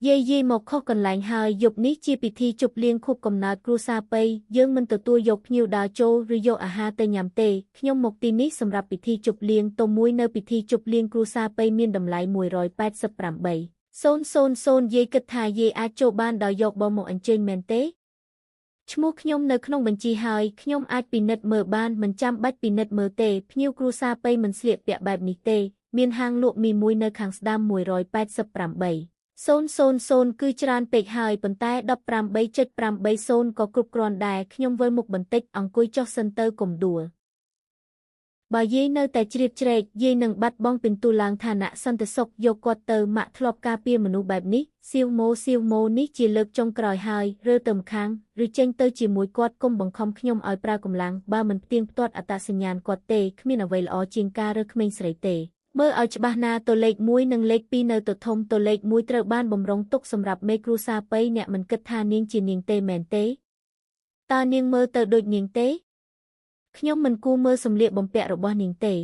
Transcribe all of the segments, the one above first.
យាយមកខុសកន្លែងហើយយប់នេះជាពិធីជប់លៀងខួបកំណើតគ្រួសារប៉ីយើងមិនទទួលយកភ្ញៀវដើរចូលឬយកអាហារទៅញ៉ាំទេខ្ញុំមកទីនេះសម្រាប់ពិធីជប់លៀងតមួយនៅពិធីជប់លៀងគ្រួសារប៉ីមានតម្លៃ188,000យាយគិតថាយាយអាចចូលបានដោយយកបងមកអញ្ជើញមែនទេឈ្មោះខ្ញុំនៅក្នុងបញ្ជីហើយខ្ញុំអាចពិនិត្យមើលបានមិនចាំបាច់ពិនិត្យមើលទេភ្ញៀវគ្រួសារប៉ីមិនស្លៀកពាក់បែបនេះទេមានហាងលក់មីមួយនៅខាងស្ដាំ188,000គឺច្រើនពេកហើយប៉ុន្តែ158.80ក៏គ្រប់គ្រាន់ដែរខ្ញុំវិលមុខបន្តិចអង្គុយចុះសិនទៅកុំដួលបើយាយនៅតែជ្រៀតជ្រែកយាយនឹងបាត់បង់ពិន្ទុឡើងឋានៈសន្តិសុខយកគាត់ទៅម៉ាក់ធ្លាប់ការពារមនុស្សបែបនេះសៀវម៉ូនេះជាលើកចុងក្រោយហើយរើទៅម្ខាងឬចេញទៅជាមួយគាត់គុំបង្ខំខ្ញុំឲ្យប្រើកម្លាំងបើមិនផ្ទៀងផ្ទាត់អត្តសញ្ញាណគាត់ទេគ្មានអ្វីល្អជាងការរើក្មេងស្រីទេមើលឲ្យច្បាស់ណាតូលេខ1និងលេខ2នៅទៅធំតូលេខ1ត្រូវបានបំរុងទុកសម្រាប់មេគ្រួសារប៉ីអ្នកមិនគិតថានាងជានាងទេមែនទេតើនាងមើលទៅដូចនាងទេខ្ញុំមិនគួរមើលសម្លៀកបំពាក់របស់នាងទេ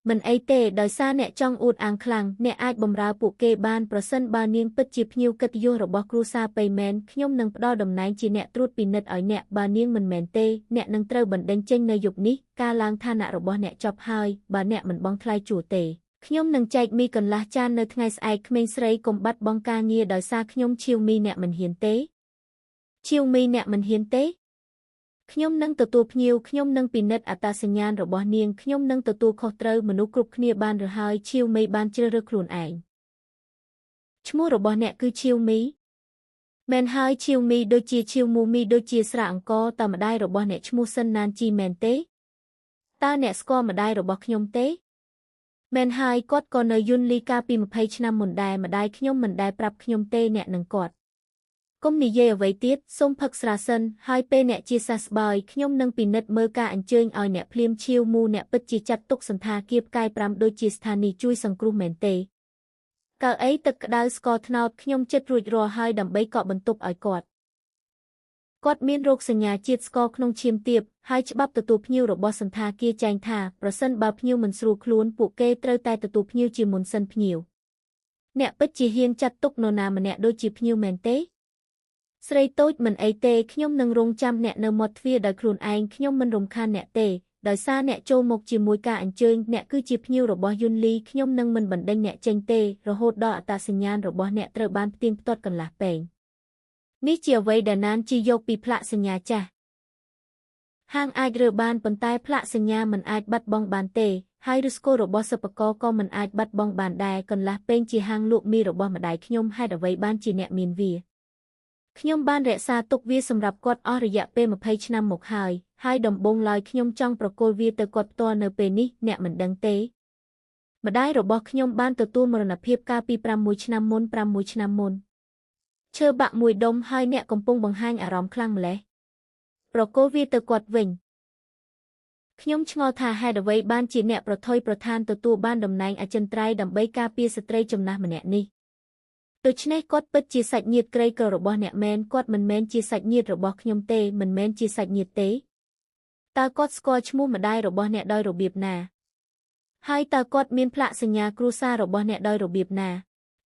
មិនអីទេដោយសារអ្នកចង់អួតអាងខ្លាំងអ្នកអាចបម្រើពួកគេបានប្រសិនបើនាងពិតជាភ្ញៀវកិត្តិយសរបស់គ្រួសារប៉ីមែនខ្ញុំនឹងផ្ដល់តំណែងជាអ្នកត្រួតពិនិត្យឲ្យអ្នកបើនាងមិនមែនទេអ្នកនឹងត្រូវបណ្ដេញចេញនៅយប់នេះការឡើងឋានៈរបស់អ្នកចប់ហើយបើអ្នកមិនបង់ថ្លៃជួលទេខ្ញុំនឹងចែកមីកន្លះចាននៅថ្ងៃស្អែកក្មេងស្រីកុំបាត់បង់ការងារដោយសារខ្ញុំឈៀវមីអ្នកមិនហ៊ានទេឈៀវមីអ្នកមិនហ៊ានទេខ្ញុំនឹងទទួលភ្ញៀវខ្ញុំនឹងពិនិត្យអត្តសញ្ញាណរបស់នាងខ្ញុំនឹងទទួលខុសត្រូវមនុស្សគ្រប់គ្នាបានឬហើយឈៀវមីបានជ្រើសរើសខ្លួនឯងឈ្មោះរបស់អ្នកគឺឈៀវមីមែនហើយឈៀវមីដូចជាឈៀវមូមីដូចជាស្រាអង្គរតើម្ដាយរបស់អ្នកឈ្មោះសិនណានជីមែនទេតើអ្នកស្គាល់ម្ដាយរបស់ខ្ញុំទេមែនហើយគាត់ក៏នៅយន្តលីកាពី20ឆ្នាំមុនដែរម្ដាយខ្ញុំមិនដែលប្រាប់ខ្ញុំទេអ្នកនឹងគាត់កុំនិយាយអ្វីទៀតសូមផឹកស្រាសិនហើយពេលអ្នកជាសះស្បើយខ្ញុំនឹងពិនិត្យមើលការអញ្ជើញឲ្យអ្នកភ្លាមឈៀវមូអ្នកពិតជាចាត់ទុកសន្តាគារផ្កាយ5ដូចជាស្ថានីយជួយសង្គ្រោះមែនទេកៅអីទឹកក្តៅស្ករត្នោតខ្ញុំចិត្តរួចរាល់ហើយដើម្បីកក់បន្ទប់ឲ្យគាត់មានរោគសញ្ញាជាតិស្ករក្នុងឈាមទាបហើយច្បាប់ទទួលភ្ញៀវរបស់សន្តាគារចែងថាប្រសិនបើភ្ញៀវមិនស្រួលខ្លួនពួកគេត្រូវតែទទួលភ្ញៀវជាមុនសិនភ្ញៀវអ្នកពិតជាហ៊ានចាត់ទុកនរណាម្នាក់ដូចជាភ្ញៀវមែនទេស្រីតូចមិនអីទេខ្ញុំនឹងរងចាំអ្នកនៅមាត់ទ្វារដោយខ្លួនឯងខ្ញុំមិនរំខានអ្នកទេដោយសារអ្នកចូលមកជាមួយការអញ្ជើញអ្នកគឺជាភ្ញៀវរបស់យន្តលីខ្ញុំនឹងមិនបណ្ដេញអ្នកចេញទេរហូតដល់អត្តសញ្ញាណរបស់អ្នកត្រូវបានផ្ទៀងផ្ទាត់កន្លះពែងនេះជាអ្វីដែលណានជីយកពីផ្លាកសញ្ញាចាស់ហាងអាចរើបានប៉ុន្តែផ្លាកសញ្ញាមិនអាចបាត់បង់បានទេហើយឫសគល់របស់សិប្បករក៏មិនអាចបាត់បង់បានដែរកន្លះពែងជាហាងលក់មីរបស់ម្ដាយខ្ញុំហេតុអ្វីបានជាអ្នកមានវាខ្ញុំបានរក្សាទុកវាសម្រាប់គាត់អស់រយៈពេល20ឆ្នាំមកហើយដំបូងឡើយខ្ញុំចង់ប្រគល់វាទៅគាត់ផ្ទាល់នៅពេលនេះអ្នកមិនដឹងទេម្ដាយរបស់ខ្ញុំបានទទួលមរណភាពកាលពី6ឆ្នាំមុនឈើបាក់មួយដុំហើយអ្នកកំពុងបង្ហាញអារម្មណ៍ខ្លាំងម្ល៉េះប្រគល់វាទៅគាត់វិញខ្ញុំឆ្ងល់ថាហេតុអ្វីបានជាអ្នកប្រថុយប្រឋានទទួលបានតំណែងអចិន្ត្រៃយ៍ដើម្បីការពារស្ត្រីចំណាស់ម្នាក់នេះដូច្នេះគាត់ពិតជាសាច់ញាតិក្រីក្ររបស់អ្នកមែនគាត់មិនមែនជាសាច់ញាតិរបស់ខ្ញុំទេមិនមែនជាសាច់ញាតិទេតើគាត់ស្គាល់ឈ្មោះម្ដាយរបស់អ្នកដោយរបៀបណាហើយតើគាត់មានផ្លាកសញ្ញាគ្រួសាររបស់អ្នកដោយរបៀបណា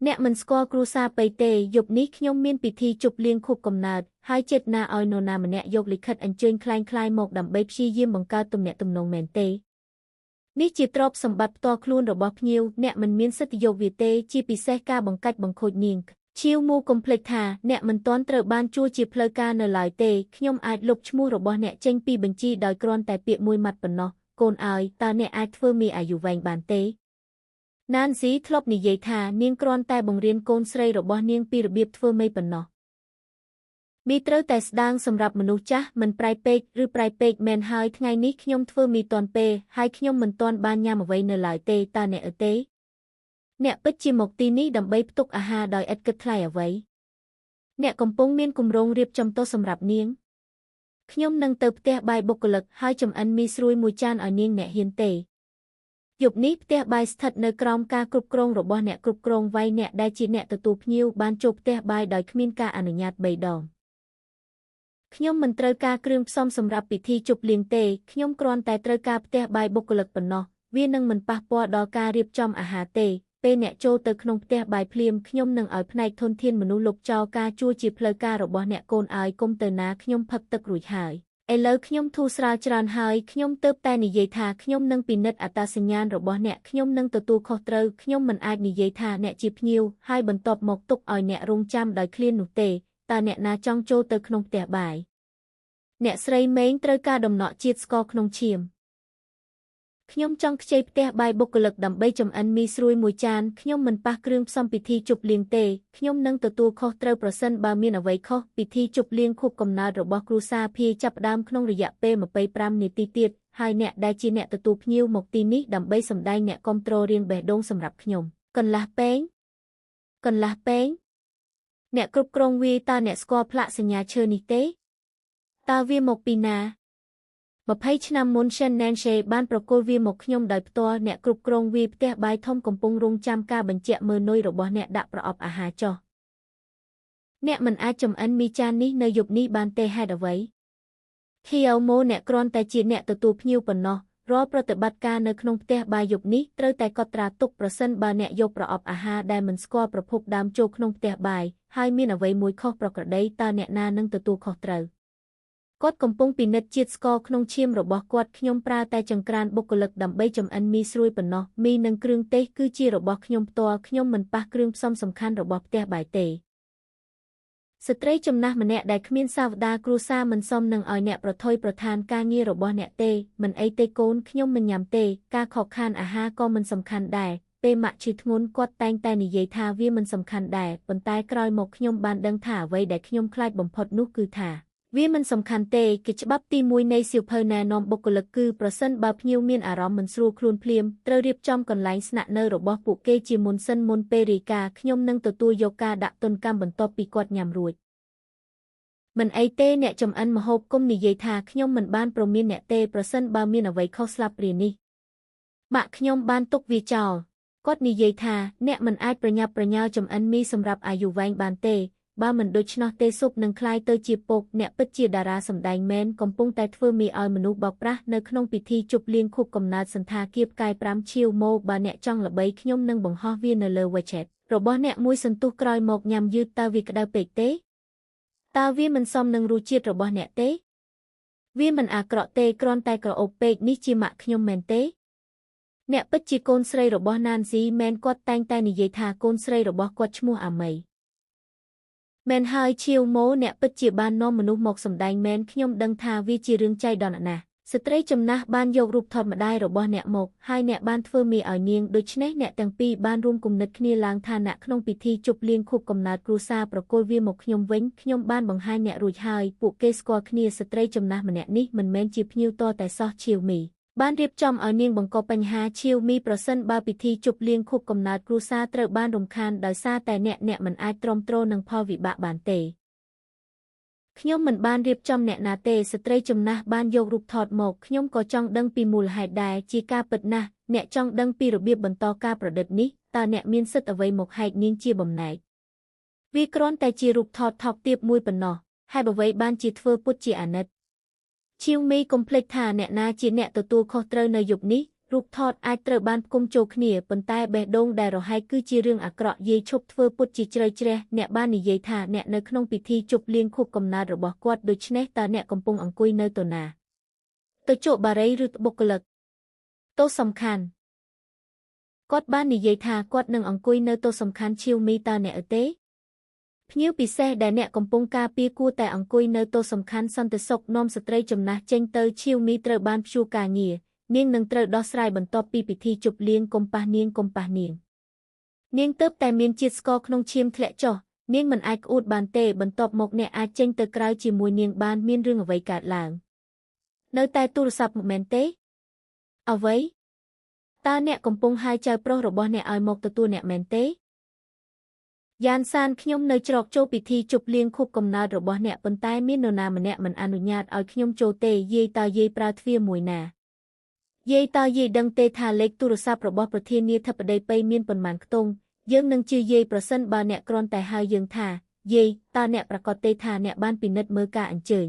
អ្នកមិនស្គាល់គ្រួសារប៉ីទេយប់នេះខ្ញុំមានពិធីជប់លៀងខួបកំណើតហើយចេតនាឲ្យនរណាម្នាក់យកលិខិតអញ្ជើញคล้ายៗមកដើម្បីព្យាយាមបង្កើតទំនាក់ទំនងមែនទេនេះជាទ្រព្យសម្បត្តិផ្ទាល់ខ្លួនរបស់ភ្ញៀវអ្នកមិនមានសិទ្ធិយកវាទេជាពិសេសការបង្កាច់បង្ខូចនាងឈៀវមូកុំភ្លេចថាអ្នកមិនទាន់ត្រូវបានជួលជាផ្លូវការនៅឡើយទេខ្ញុំអាចលុបឈ្មោះរបស់អ្នកចេញពីបញ្ជីដោយគ្រាន់តែពាក្យមួយម៉ាត់ប៉ុណ្ណោះកូនឲ្យតើអ្នកអាចធ្វើមីអាយុវែងបានទេណានស៊ីធ្លាប់និយាយថានាងគ្រាន់តែបង្រៀនកូនស្រីរបស់នាងពីរបៀបធ្វើមីប៉ុណ្ណោះមីត្រូវតែស្ដាងសម្រាប់មនុស្សចាស់មិនប្រៃពេកឬប្រៃពេកមែនហើយថ្ងៃនេះខ្ញុំធ្វើមីទាន់ពេលហើយខ្ញុំមិនទាន់បានញ៉ាំអ្វីនៅឡើយទេតើអ្នកទេអ្នកពិតជាមកទីនេះដើម្បីផ្ទុកអាហារដោយឥតគិតថ្លៃអ្វីអ្នកកំពុងមានគម្រោងរៀបចំតុសម្រាប់នាងខ្ញុំនឹងទៅផ្ទះបាយបុគ្គលិកហើយចម្អិនមីស្រួយមួយចានឲ្យនាងអ្នកហ៊ានទេយប់នេះផ្ទះបាយស្ថិតនៅក្រោមការគ្រប់គ្រងរបស់អ្នកគ្រប់គ្រងវាយអ្នកដែលជាអ្នកទទួលភ្ញៀវបានចូលផ្ទះបាយដោយគ្មានការអនុញ្ញាត3ដងខ្ញុំមិនត្រូវការគ្រឿងផ្សំសម្រាប់ពិធីជប់លៀងទេខ្ញុំគ្រាន់តែត្រូវការផ្ទះបាយបុគ្គលិកប៉ុណ្ណោះវានឹងមិនប៉ះពាល់ដល់ការរៀបចំអាហារទេ ពេលអ្នកចូលទៅក្នុងផ្ទះបាយភ្លាមខ្ញុំនឹងឲ្យផ្នែកធនធានមនុស្សលុបចោលការជួជាផ្លូវការរបស់អ្នកកូនឲ្យកុំទៅណាខ្ញុំផឹកទឹករួចហើយឥឡូវខ្ញុំធូរស្រាលច្រើនហើយខ្ញុំទើបតែនិយាយថាខ្ញុំនឹងពិនិត្យអត្តសញ្ញាណរបស់អ្នកខ្ញុំនឹងទទួលខុសត្រូវខ្ញុំមិនអាចនិយាយថាអ្នកជាភ្ញៀវហើយបន្ទាប់មកទុកឲ្យអ្នករងចាំដោយឃ្លាននោះទេតើអ្នកណាចង់ចូលទៅក្នុងផ្ទះបាយអ្នកស្រីម៉េងត្រូវការដំណក់ជាតិស្ករក្នុងឈាមខ្ញុំចង់ខ្ចីផ្ទះបាយបុគ្គលិកដើម្បីចម្អិនមីស្រួយមួយចានខ្ញុំមិនប៉ះគ្រឿងផ្សំពិធីជប់លៀងទេខ្ញុំនឹងទទួលខុសត្រូវប្រសិនបើមានអ្វីខុសពិធីជប់លៀងខួបកំណើតរបស់គ្រួសារភាយចាប់ផ្ដើមក្នុងរយៈពេល25នាទីទៀតហើយអ្នកដែលជាអ្នកទទួលភ្ញៀវមកទីនេះដើម្បីសម្ដែងអ្នកគាំទ្ររៀងបេះដូងសម្រាប់ខ្ញុំកន្លះពេងអ្នកគ្រប់គ្រងវាតើអ្នកស្គាល់ផ្លាកសញ្ញាឈើនេះទេតើវាមកពីណា20ឆ្នាំមុន Shannon Shea បានប្រគល់វាមកខ្ញុំដោយផ្ទាល់អ្នកគ្រប់គ្រងវាផ្ទះបាយធំកំពុងរងចាំការបញ្ជាក់មើលនុយរបស់អ្នកដាក់ប្រអប់អាហារចុះអ្នកមិនអាចចម្អិនមីចាននេះនៅយប់នេះបានទេហេតុអ្វីKiomo អ្នកគ្រាន់តែជាអ្នកទទួលភ្ញៀវប៉ុណ្ណោះរាល់ប្រតិបត្តិការនៅក្នុងផ្ទះបាយយប់នេះត្រូវតែកត់ត្រាទុកប្រសិនបើអ្នកយកប្រអប់អាហារដែលមិនស្គាល់ប្រភពដើមចូលក្នុងផ្ទះបាយហើយមានអ្វីមួយខុសប្រក្រតីតើអ្នកណានឹងទទួលខុសត្រូវគាត់កំពុងពិនិត្យជាតិស្ករក្នុងឈាមរបស់គាត់ខ្ញុំប្រើតែចង្ក្រានបុគ្គលិកដើម្បីចម្អិនមីស្រួយប៉ុណ្ណោះមីនិងគ្រឿងទេសគឺជារបស់ខ្ញុំផ្ទាល់ខ្ញុំមិនប៉ះគ្រឿងផ្សំសំខាន់របស់ផ្ទះបាយទេស្ត្រីចំណាស់ម្នាក់ដែលគ្មានសាវតាគ្រួសារមិនសមនឹងឲ្យអ្នកប្រថុយប្រឋានការងាររបស់អ្នកទេមិនអីទេកូនខ្ញុំមិនញ៉ាំទេការខកខានអាហារក៏មិនសំខាន់ដែរពេលម៉ាក់ឈឺធ្ងន់គាត់តែងតែនិយាយថាវាមិនសំខាន់ដែរប៉ុន្តែក្រោយមកខ្ញុំបានដឹងថាអ្វីដែលខ្ញុំខ្លាចបំផុតនោះគឺថាវាមិនសំខាន់ទេគេច្បាប់ទី1នៃសៀវភៅណែនាំបុគ្គលិកគឺប្រសិនបើភ្ញៀវមានអារម្មណ៍មិនស្រួលខ្លួនភ្លាមត្រូវរៀបចំកន្លែងស្នាក់នៅរបស់ពួកគេជាមុនសិនមុនពេលរាយការណ៍ខ្ញុំនឹងទទួលយកការដាក់ទណ្ឌកម្មបន្ទាប់ពីគាត់ញ៉ាំរួចមិនអីទេអ្នកចំអិនម្ហូបគុំនិយាយថាខ្ញុំមិនបានព្រមានអ្នកទេប្រសិនបើមានអ្វីខុសស្លាបព្រានេះបាក់ខ្ញុំបានទុកវាចោលគាត់និយាយថាអ្នកមិនអាចប្រញាប់ប្រញាល់ចំអិនមីសម្រាប់អាយុវែងបានទេបើមិនដូច្នោះទេស៊ុបនឹងคล้ายទៅជាពុកអ្នកពិតជាតារាសម្ដែងមែនកំពុងតែធ្វើមីឲ្យមនុស្សបោកប្រាស់នៅក្នុងពិធីជប់លៀងខួបកំណើតសន្តាគារផ្កាយ5ឈៀវម៉ូបើអ្នកចង់ល្បីខ្ញុំនឹងបង្ហោះវានៅលើ WeChat របស់អ្នកមួយសន្ទុះក្រោយមកញ៉ាំយឺតតើវាក្តៅពេកទេតើវាមិនសមនឹងរសជាតិរបស់អ្នកទេវាមិនអាក្រក់ទេគ្រាន់តែក្រអូបពេកនេះជាម៉ាក់ខ្ញុំមែនទេអ្នកពិតជាកូនស្រីរបស់ Nancy មែនគាត់តែងតែនិយាយថាកូនស្រីរបស់គាត់ឈ្មោះអាមីមែនហើយឈៀវម៉ូអ្នកពិតជាបាននាំមនុស្សមកសម្ដែងមែនខ្ញុំដឹងថាវាជារឿងចៃដន្យណាស់ស្ត្រីចំណាស់បានយករូបថតម្ដាយរបស់អ្នកមកហើយអ្នកបានធ្វើមីឲ្យនាងដូច្នេះអ្នកទាំងពីរបានរួមគំនិតគ្នាឡើងឋានៈក្នុងពិធីជប់លៀងខួបកំណើតគ្រួសារប្រគល់វាមកខ្ញុំវិញខ្ញុំបានបង្ហាញអ្នករួចហើយពួកគេស្គាល់គ្នាស្ត្រីចំណាស់ម្នាក់នេះមិនមែនជាភ្ញៀវតតែសោះឈៀវមីបានរៀបចំឲ្យនាងបង្កបញ្ហាឈៀវមីប្រសិនបើពិធីជប់លៀងខួបកំណើតគ្រួសារត្រូវបានរំខានដោយសារតែអ្នកមិនអាចទ្រាំទ្រនឹងផលវិបាកបានទេខ្ញុំមិនបានរៀបចំអ្នកណាទេស្ត្រីចំណាស់បានយករូបថតមកខ្ញុំក៏ចង់ដឹងពីមូលហេតុដែរជាការពិតណាស់អ្នកចង់ដឹងពីរបៀបបន្តការប្រឌិតនេះតើអ្នកមានសិទ្ធិអ្វីមកហែកនាងជាបំណែកវាគ្រាន់តែជារូបថតថោកទាបមួយប៉ុណ្ណោះហេតុអ្វីបានជាធ្វើពុតជាអាណិតឈៀវមីកុំភ្លេចថាអ្នកណាជាអ្នកទទួលខុសត្រូវនៅយប់នេះរូបថតអាចត្រូវបានផ្គុំចូលគ្នាប៉ុន្តែបេះដូងដែលរហែកគឺជារឿងអាក្រក់យាយឈប់ធ្វើពុតជាជ្រៅជ្រះអ្នកបាននិយាយថាអ្នកនៅក្នុងពិធីជប់លៀងខួបកំណើតរបស់គាត់ដូច្នេះតើអ្នកកំពុងអង្គុយនៅទៅណាទៅជក់បារីឬបុគ្គលិកតោសំខាន់គាត់បាននិយាយថាគាត់នឹងអង្គុយនៅតោសំខាន់ឈៀវមីតើអ្នកទេភ្ញៀវពិសេសដែលអ្នកកំពុងការពារគួរតែអង្គុយនៅតោសំខាន់សន្តិសុខនាំស្ត្រីចំណាស់ចេញទៅឈៀវមីត្រូវបានព្យួរការងារនាងនឹងត្រូវដោះស្រាយបន្ទាប់ពីពិធីជប់លៀងកុំប៉ះនាងនាងទើបតែមានជាតិស្ករក្នុងឈាមធ្លាក់ចុះនាងមិនអាចក្អួតបានទេបន្ទាប់មកអ្នកអាចចេញទៅក្រៅជាមួយនាងបានមានរឿងអ្វីកើតឡើងនៅតែទូរស័ព្ទមែនទេអ្វីតើអ្នកកំពុងហៅចៅប្រុសរបស់អ្នកឲ្យមកទទួលអ្នកមែនទេយ៉ានសានខ្ញុំនៅច្រកចូលពិធីជប់លៀងខួបកំណើតរបស់អ្នកប៉ុន្តែមាននរណាម្នាក់មិនអនុញ្ញាតឲ្យខ្ញុំចូលទេយាយតើយាយប្រើទ្វារមួយណាយាយតើយាយដឹងទេថាលេខទូរស័ព្ទរបស់ប្រធានាធិបតីប៉ៃមានប៉ុន្មានខ្ទង់យើងនឹងជឿយាយប្រសិនបើអ្នកគ្រាន់តែហៅយើងថាយាយតើអ្នកប្រកាសទេថាអ្នកបានពិនិត្យមើលការអញ្ជើ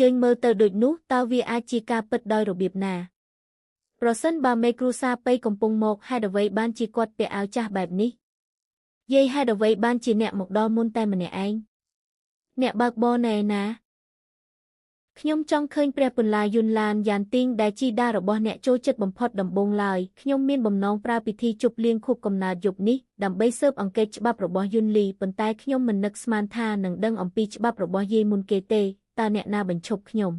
ញមើលទៅដូចនោះតើវាអាចជាការពិតដោយរបៀបណា ប្រសិនបើមេគ្រួសារប៉ីកំពុងមកហេតុអ្វីបានជាគាត់ពាក់អាវចាស់បែបនេះយាយហេតុអ្វីបានជាអ្នកមកដល់មុនតែម្នាក់ឯងអ្នកបើកបរណែណាខ្ញុំចង់ឃើញព្រះពន្លាយន្តឡានយ៉ានទីងដែលជីដារបស់អ្នកចូលចិត្តបំផុតដំបូងឡើយខ្ញុំមានបំណងប្រើពិធីជប់លៀងខួបកំណើតយប់នេះដើម្បីស៊ើបអង្កេតច្បាប់របស់យុនលីប៉ុន្តែខ្ញុំមិននឹកស្មានថានឹងដឹងអំពីច្បាប់របស់យាយមុនគេទេតើអ្នកណាបញ្ឈប់ខ្ញុំ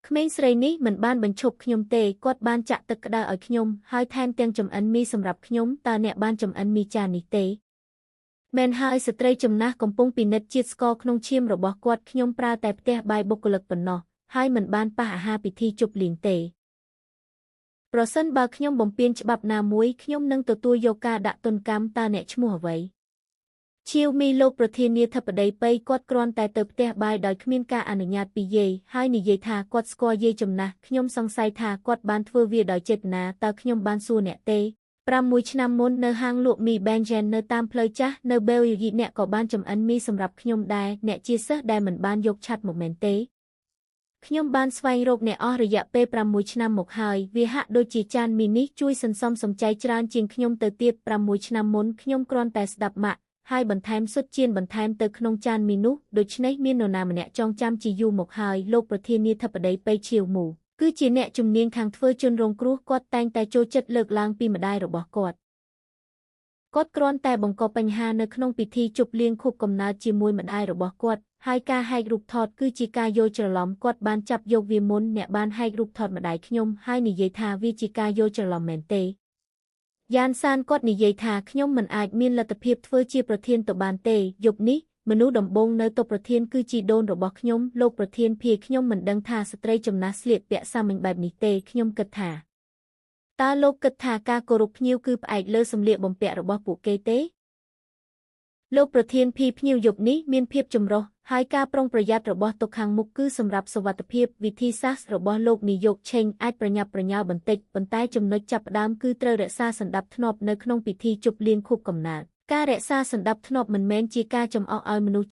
ក្មេងស្រីនេះមិនបានបញ្ឈប់ខ្ញុំទេគាត់បានចាក់ទឹកក្តៅឲ្យខ្ញុំហើយថែមទាំងចម្អិនមីសម្រាប់ខ្ញុំតើអ្នកបានចម្អិនមីចាននេះទេមែនហើយស្ត្រីចំណាស់កំពុងពិនិត្យជាតិស្ករក្នុងឈាមរបស់គាត់ខ្ញុំប្រើតែផ្ទះបាយបុគ្គលិកប៉ុណ្ណោះហើយមិនបានប៉ះអាហារពិធីជប់លៀងទេប្រសិនបើខ្ញុំបំពានច្បាប់ណាមួយខ្ញុំនឹងទទួលយកការដាក់ទណ្ឌកម្មតើអ្នកឈ្មោះអ្វីឈៀវមីលោកប្រធានាធិបតីប៉ីគាត់គ្រាន់តែទៅផ្ទះបាយដោយគ្មានការអនុញ្ញាតពីយាយហើយនិយាយថាគាត់ស្គាល់យាយចំណាស់ខ្ញុំសង្ស័យថាគាត់បានធ្វើវាដោយចេតនាតើខ្ញុំបានសួរអ្នកទេ6 ឆ្នាំមុននៅហាងលក់មីបែនជែននៅតាមផ្លូវចាស់នៅបេលយីអ្នកក៏បានចម្អិនមីសម្រាប់ខ្ញុំដែរអ្នកជាសិស្សដែលមិនបានយកឆាត់មកមែនទេខ្ញុំបានស្វែងរកអ្នកអស់រយៈពេល6 ឆ្នាំមកហើយវាហាក់ដូចជាចានមីនេះជួយសន្សំសំចៃច្រើនជាងខ្ញុំទៅទៀត6 ឆ្នាំមុនខ្ញុំគ្រាន់តែស្ដាប់ម៉ាក់ហើយបន្ថែមស៊ុតចៀនបន្ថែមទៅក្នុងចានមីនោះដូច្នេះមាននរណាម្នាក់ចងចាំជាយូរមកហើយលោកប្រធានាធិបតីប៉ៃឈៀវមូគឺជាអ្នកជំនាញខាងធ្វើជនរងគ្រោះគាត់តែងតែចូលចិត្តលើកឡើងពីម្ដាយរបស់គាត់គ្រាន់តែបង្កបញ្ហានៅក្នុងពិធីជប់លៀងខួបកំណើតជាមួយម្ដាយរបស់គាត់ហើយការហែករូបថតគឺជាការយល់ច្រឡំគាត់បានចាប់យកវាមុនអ្នកបានហែករូបថតម្ដាយខ្ញុំហើយនិយាយថាវាជាការយល់ច្រឡំមែនទេយ៉ានសានគាត់និយាយថាខ្ញុំមិនអាចមានលទ្ធភាពធ្វើជាប្រធានទៅបានទេយប់នេះមនុស្សដំបូងនៅតុប្រធានគឺជីដូនរបស់ខ្ញុំលោកប្រធានភាខ្ញុំមិនដឹងថាស្ត្រីចំណាស់ស្លៀកពាក់សាមញ្ញបែបនេះទេខ្ញុំគិតថាតើលោកគិតថាការគោរពភ្ញៀវគឺផ្អែកលើសម្លៀកបំពាក់របស់ពួកគេទេលោកប្រធានភីភ្ញៀវយប់នេះមានភាពចម្រុះហើយការប្រុងប្រយ័ត្នរបស់តុខាងមុខគឺសម្រាប់សុវត្ថិភាពវិធីសាស្ត្ររបស់លោកនាយកឆេងអាចប្រញាប់ប្រញាល់បន្តិចប៉ុន្តែចំណុចចាប់ផ្ដើមគឺត្រូវរក្សាសណ្ដាប់ធ្នាប់នៅក្នុងពិធីជប់លៀងខួបកំណើតការរក្សាសណ្ដាប់ធ្នាប់មិនមែនជាការចំអកឲ្យមនុស្ស